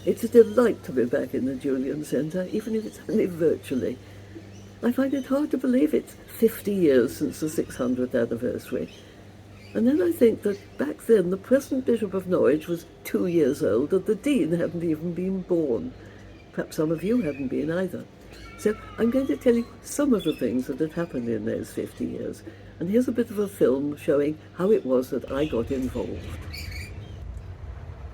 It's a delight to be back in the Julian Centre, even if it's only virtually. I find it hard to believe it's 50 years since the 600th anniversary. And then I think that back then the present Bishop of Norwich was 2 years old and the Dean hadn't even been born. Perhaps some of you hadn't been either. So I'm going to tell you some of the things that had happened in those 50 years. And here's a bit of a film showing how it was that I got involved.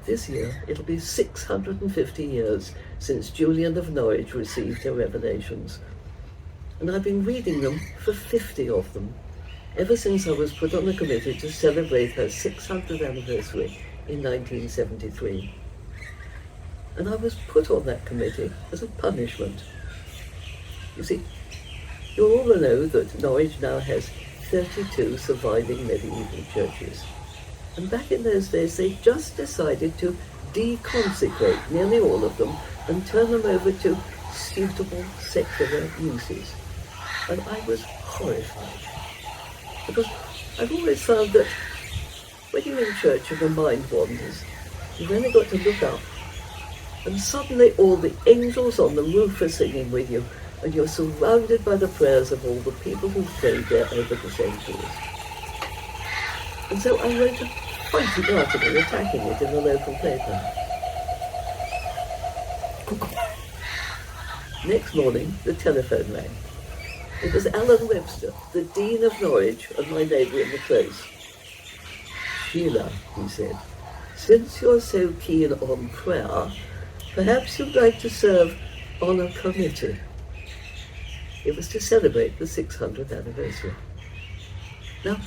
This year, it'll be 650 years since Julian of Norwich received her revelations. And I've been reading them for 50 of them, ever since I was put on the committee to celebrate her 600th anniversary in 1973. And I was put on that committee as a punishment. You see, you all know that Norwich now has 32 surviving medieval churches. And back in those days, they just decided to deconsecrate nearly all of them and turn them over to suitable secular uses. And I was horrified. Because I've always found that when you're in church and your mind wanders, you've only got to look up, and suddenly all the angels on the roof are singing with you, and you're surrounded by the prayers of all the people who've prayed there over the centuries. And so I wrote a fighting article attacking it in the local paper. Next morning, the telephone rang. It was Alan Webster, the Dean of Norwich and my neighbour in the close. "Sheila," he said, "since you're so keen on prayer, perhaps you'd like to serve on a committee." It was to celebrate the 600th anniversary. Now,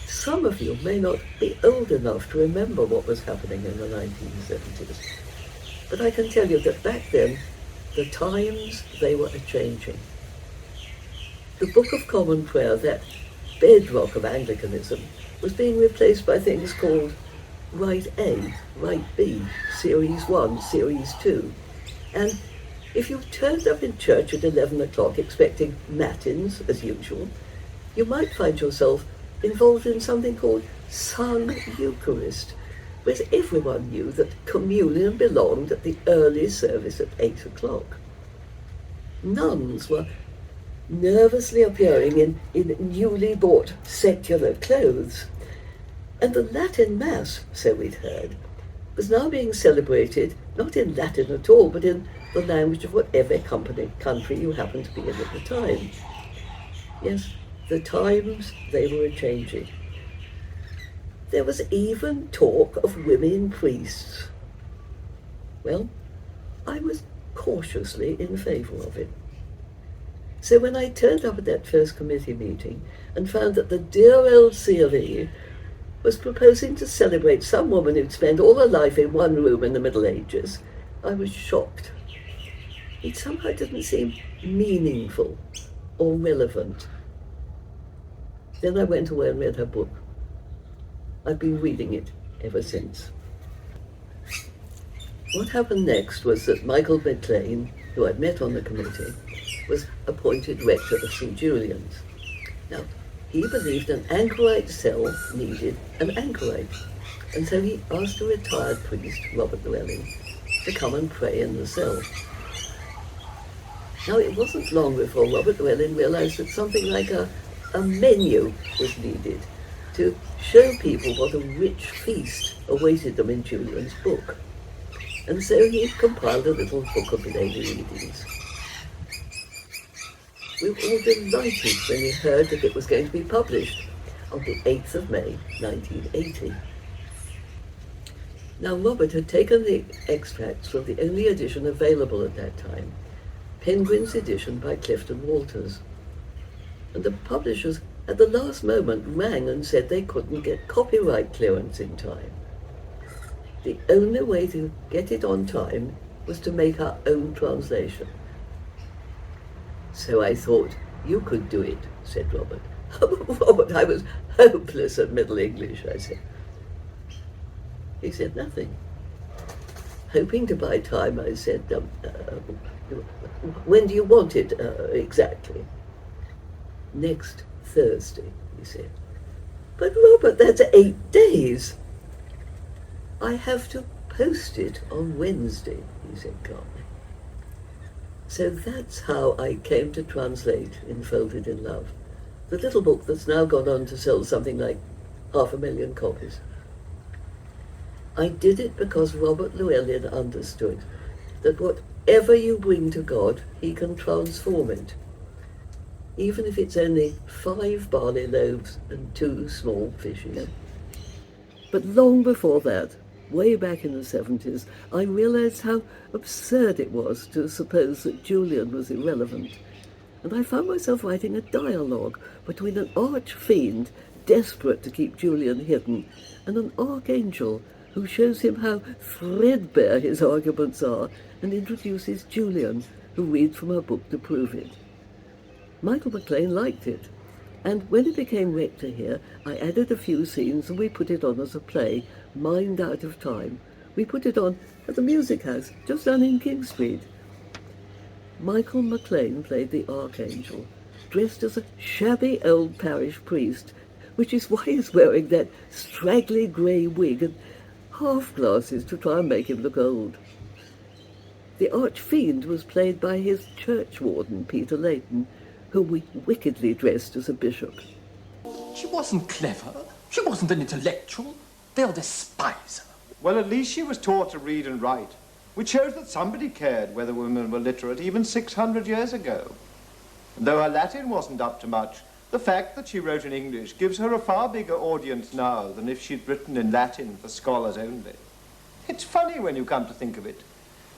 some of you may not be old enough to remember what was happening in the 1970s, but I can tell you that back then, the times, they were a-changing. The Book of Common Prayer, that bedrock of Anglicanism, was being replaced by things called Rite A, Rite B, Series 1, Series 2. And if you turned up in church at 11 o'clock expecting matins, as usual, you might find yourself involved in something called Sung Eucharist, where everyone knew that communion belonged at the early service at 8 o'clock. Nuns were nervously appearing in newly bought secular clothes, and the Latin Mass, so we'd heard, was now being celebrated not in Latin at all, but in the language of whatever country you happened to be in at the time. Yes, the times, they were a-changing. There was even talk of women priests. Well, I was cautiously in favour of it. So when I turned up at that first committee meeting and found that the dear old C of E was proposing to celebrate some woman who'd spent all her life in one room in the Middle Ages, I was shocked. It somehow didn't seem meaningful or relevant. Then I went away and read her book. I've been reading it ever since. What happened next was that Michael McLean, who I'd met on the committee, was appointed rector of St. Julian's. Now, he believed an anchorite cell needed an anchorite, and so he asked a retired priest, Robert Llewellyn, to come and pray in the cell. Now, it wasn't long before Robert Llewellyn realised that something like a menu was needed to show people what a rich feast awaited them in Julian's book. And so he compiled a little book of daily readings. We were all delighted when we heard that it was going to be published on the 8th of May, 1980. Now, Robert had taken the extracts from the only edition available at that time, Penguin's edition by Clifton Walters. And the publishers at the last moment rang and said they couldn't get copyright clearance in time. The only way to get it on time was to make our own translation. So I thought, "You could do it," said Robert. Robert, I was hopeless at Middle English, I said. He said nothing. Hoping to buy time, I said, "When do you want it exactly?" "Next Thursday," he said. "But Robert, that's 8 days. "I have to post it on Wednesday, he said calmly. So that's how I came to translate Enfolded in Love, the little book that's now gone on to sell something like 500,000 copies. I did it because Robert Llewellyn understood that whatever you bring to God, he can transform it, even if it's only 5 barley loaves and 2 small fishes. But long before that, way back in the 70s, I realized how absurd it was to suppose that Julian was irrelevant. And I found myself writing a dialogue between an arch-fiend desperate to keep Julian hidden and an archangel who shows him how threadbare his arguments are and introduces Julian, who reads from her book to prove it. Michael MacLean liked it, and when it became Rector here, I added a few scenes and we put it on as a play, Mind Out of Time. We put it on at the Music House, just down in King Street. Michael MacLean played the Archangel, dressed as a shabby old parish priest, which is why he's wearing that straggly grey wig and half-glasses to try and make him look old. The Archfiend was played by his churchwarden, Peter Leighton, whom we wickedly dressed as a bishop. She wasn't clever. She wasn't an intellectual. They'll despise her. Well, at least she was taught to read and write, which shows that somebody cared whether women were literate even 600 years ago. And though her Latin wasn't up to much, the fact that she wrote in English gives her a far bigger audience now than if she'd written in Latin for scholars only. It's funny when you come to think of it.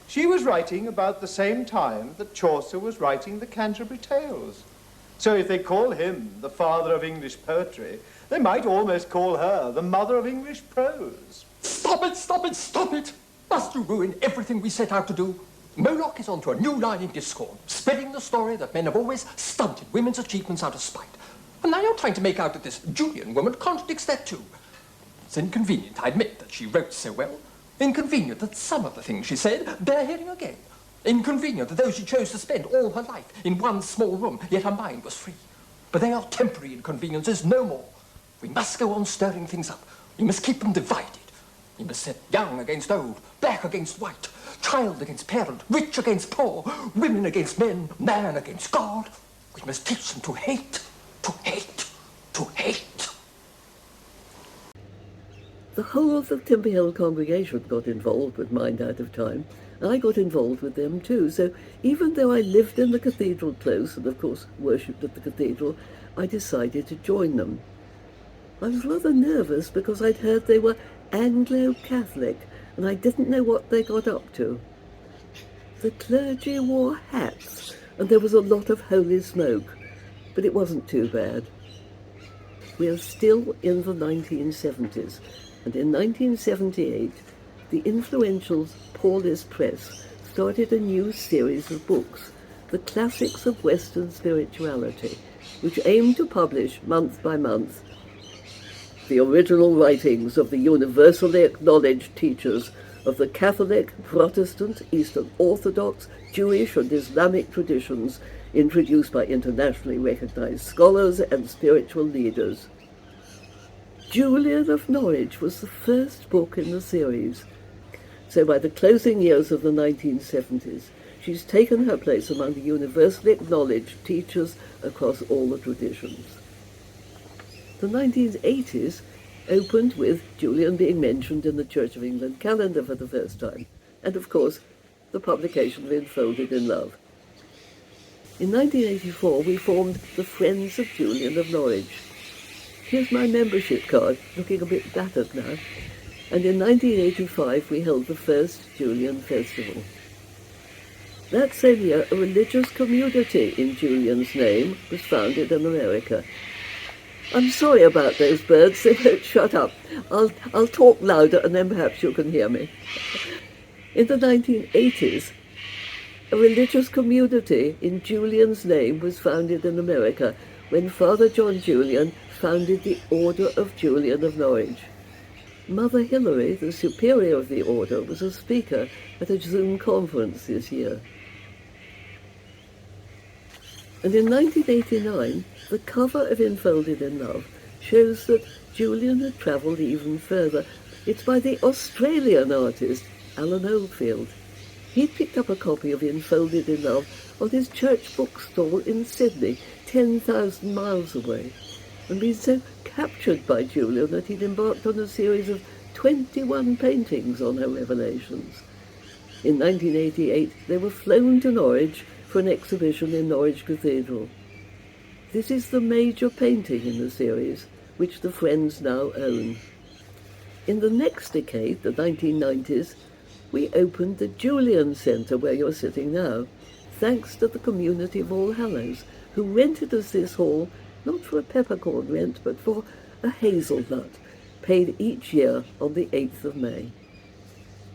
She was writing about the same time that Chaucer was writing the Canterbury Tales. So if they call him the father of English poetry, they might almost call her the mother of English prose. Stop it, stop it, stop it! Must you ruin everything we set out to do? Moloch is onto a new line in discord, spreading the story that men have always stunted women's achievements out of spite. And now you're trying to make out that this Julian woman contradicts that too. It's inconvenient, I admit, that she wrote so well. Inconvenient that some of the things she said bear hearing again. Inconvenient that though she chose to spend all her life in one small room, yet her mind was free. But they are temporary inconveniences, no more. We must go on stirring things up. We must keep them divided. We must set young against old, black against white, child against parent, rich against poor, women against men, man against God. We must teach them to hate, to hate, to hate. The whole of the Timber Hill congregation got involved with Mind Out of Time. I got involved with them too, so even though I lived in the cathedral close and of course worshipped at the cathedral, I decided to join them. I was rather nervous because I'd heard they were Anglo-Catholic and I didn't know what they got up to. The clergy wore hats and there was a lot of holy smoke, but it wasn't too bad. We are still in the 1970s, and in 1978, the influential Paulist Press started a new series of books, The Classics of Western Spirituality, which aimed to publish month by month the original writings of the universally acknowledged teachers of the Catholic, Protestant, Eastern Orthodox, Jewish and Islamic traditions introduced by internationally recognized scholars and spiritual leaders. Julian of Norwich was the first book in the series. So by the closing years of the 1970s, she's taken her place among the universally acknowledged teachers across all the traditions. The 1980s opened with Julian being mentioned in the Church of England calendar for the first time, and of course, the publication of Enfolded in Love. In 1984, we formed the Friends of Julian of Norwich. Here's my membership card, looking a bit battered now. And in 1985, we held the first Julian Festival. That same year, a religious community in Julian's name was founded in America. I'm sorry about those birds, they won't shut up. I'll talk louder and then perhaps you can hear me. In the 1980s, a religious community in Julian's name was founded in America when Father John Julian founded the Order of Julian of Norwich. Mother Hilary, the superior of the order, was a speaker at a Zoom conference this year. And in 1989, the cover of Enfolded in Love shows that Julian had travelled even further. It's by the Australian artist Alan Oldfield. He'd picked up a copy of Enfolded in Love on his church bookstall in Sydney, 10,000 miles away, and been so captured by Julian that he'd embarked on a series of 21 paintings on her revelations. In 1988, they were flown to Norwich for an exhibition in Norwich Cathedral. This is the major painting in the series, which the Friends now own. In the next decade, the 1990s, we opened the Julian Centre where you're sitting now, thanks to the community of All Hallows, who rented us this hall not for a peppercorn rent, but for a hazelnut, paid each year on the 8th of May.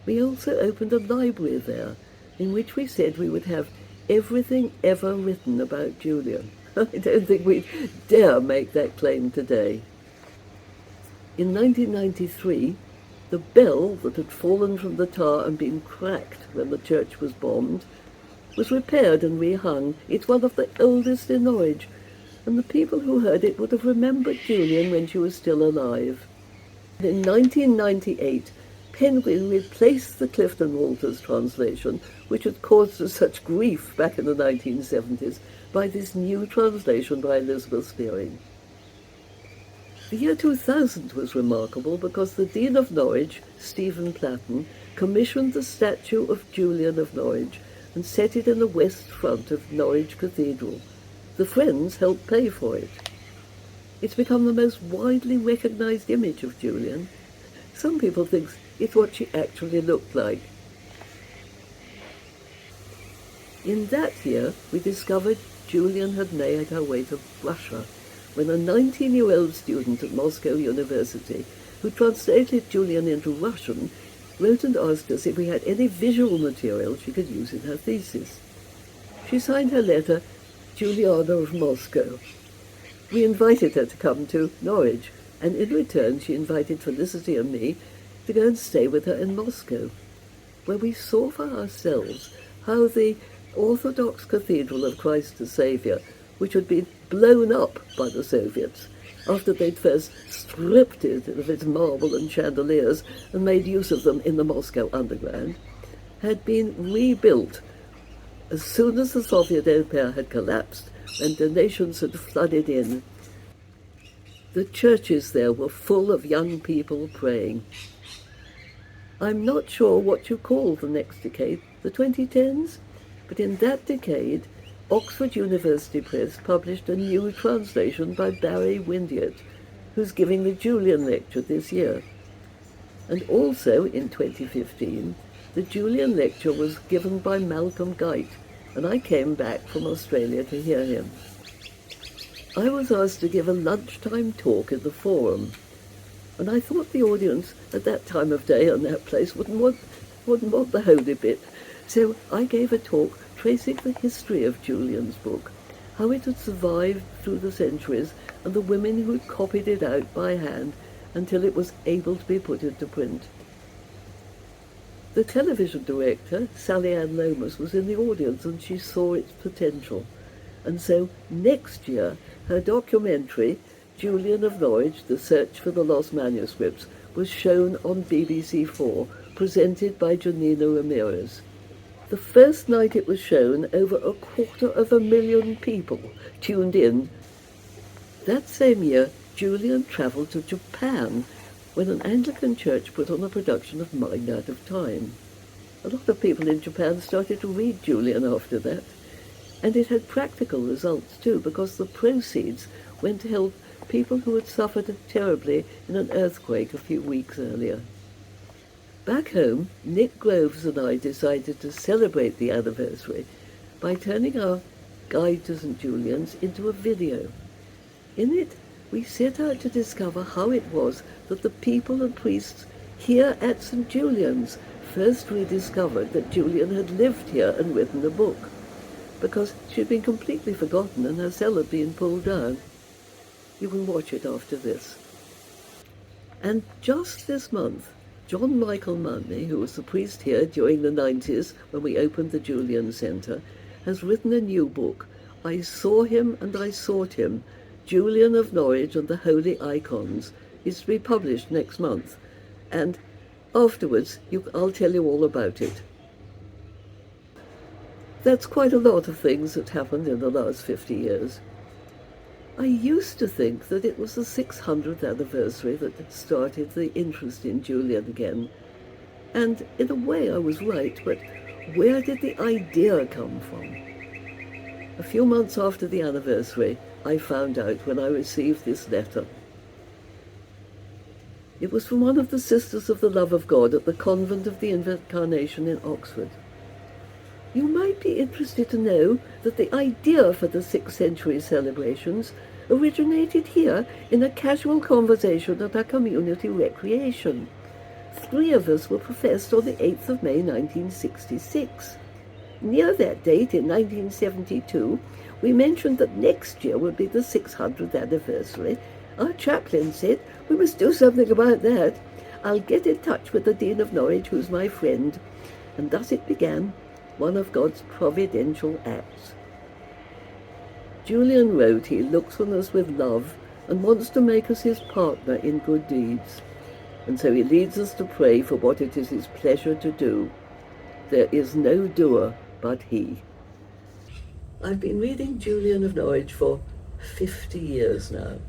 We also opened a library there, in which we said we would have everything ever written about Julian. I don't think we'd dare make that claim today. In 1993, the bell that had fallen from the tower and been cracked when the church was bombed was repaired and rehung. It's one of the oldest in Norwich, and the people who heard it would have remembered Julian when she was still alive. In 1998, Penguin replaced the Clifton Walters translation, which had caused us such grief back in the 1970s, by this new translation by Elizabeth Spearing. The year 2000 was remarkable because the Dean of Norwich, Stephen Platten, commissioned the statue of Julian of Norwich and set it in the west front of Norwich Cathedral. The Friends helped pay for it. It's become the most widely recognised image of Julian. Some people think it's what she actually looked like. In that year, we discovered Julian had made her way to Russia, when a 19-year-old student at Moscow University, who translated Julian into Russian, wrote and asked us if we had any visual material she could use in her thesis. She signed her letter, Juliana of Moscow. We invited her to come to Norwich, and in return she invited Felicity and me to go and stay with her in Moscow, where we saw for ourselves how the Orthodox Cathedral of Christ the Saviour, which had been blown up by the Soviets after they'd first stripped it of its marble and chandeliers and made use of them in the Moscow underground, had been rebuilt as soon as the Soviet Empire had collapsed and donations had flooded in. The churches there were full of young people praying. I'm not sure what you call the next decade, the 2010s, but in that decade, Oxford University Press published a new translation by Barry Windiott, who's giving the Julian Lecture this year. And also in 2015, the Julian Lecture was given by Malcolm Guite, and I came back from Australia to hear him. I was asked to give a lunchtime talk in the Forum, and I thought the audience at that time of day and that place wouldn't want the holy bit. So I gave a talk tracing the history of Julian's book, how it had survived through the centuries, and the women who had copied it out by hand until it was able to be put into print. The television director, Sally Ann Lomas, was in the audience, and she saw its potential. And so next year, her documentary, Julian of Norwich, The Search for the Lost Manuscripts, was shown on BBC4, presented by Janina Ramirez. The first night it was shown, over 250,000 people tuned in. That same year, Julian travelled to Japan when an Anglican church put on a production of Mind Out of Time. A lot of people in Japan started to read Julian after that. And it had practical results too, because the proceeds went to help people who had suffered terribly in an earthquake a few weeks earlier. Back home, Nick Groves and I decided to celebrate the anniversary by turning our Guide to St. Julian's into a video. In it, we set out to discover how it was that the people and priests here at St. Julian's first rediscovered that Julian had lived here and written a book, because she'd been completely forgotten and her cell had been pulled down. You can watch it after this. And just this month, John Michael Mundy, who was the priest here during the 90s when we opened the Julian Centre, has written a new book, I Saw Him and I Sought Him, Julian of Norwich and the Holy Icons. It's to be published next month. and afterwards I'll tell you all about it. That's quite a lot of things that happened in the last 50 years. I used to think that it was the 600th anniversary that started the interest in Julian again. And in a way I was right, but where did the idea come from? A few months after the anniversary, I found out when I received this letter. It was from one of the Sisters of the Love of God at the Convent of the Incarnation in Oxford. You might be interested to know that the idea for the 6th century celebrations originated here in a casual conversation at our community recreation. 3 of us were professed on the 8th of May 1966. Near that date, in 1972, we mentioned that next year would be the 600th anniversary. Our chaplain said, "We must do something about that. I'll get in touch with the Dean of Norwich, who's my friend." And thus it began, one of God's providential acts. Julian wrote he looks on us with love and wants to make us his partner in good deeds. And so he leads us to pray for what it is his pleasure to do. There is no doer but he. I've been reading Julian of Norwich for 50 years now.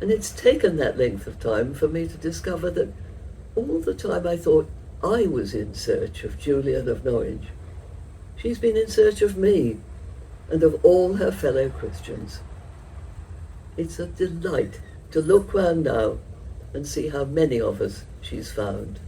And it's taken that length of time for me to discover that all the time I thought I was in search of Julian of Norwich, she's been in search of me and of all her fellow Christians. It's a delight to look round now and see how many of us she's found.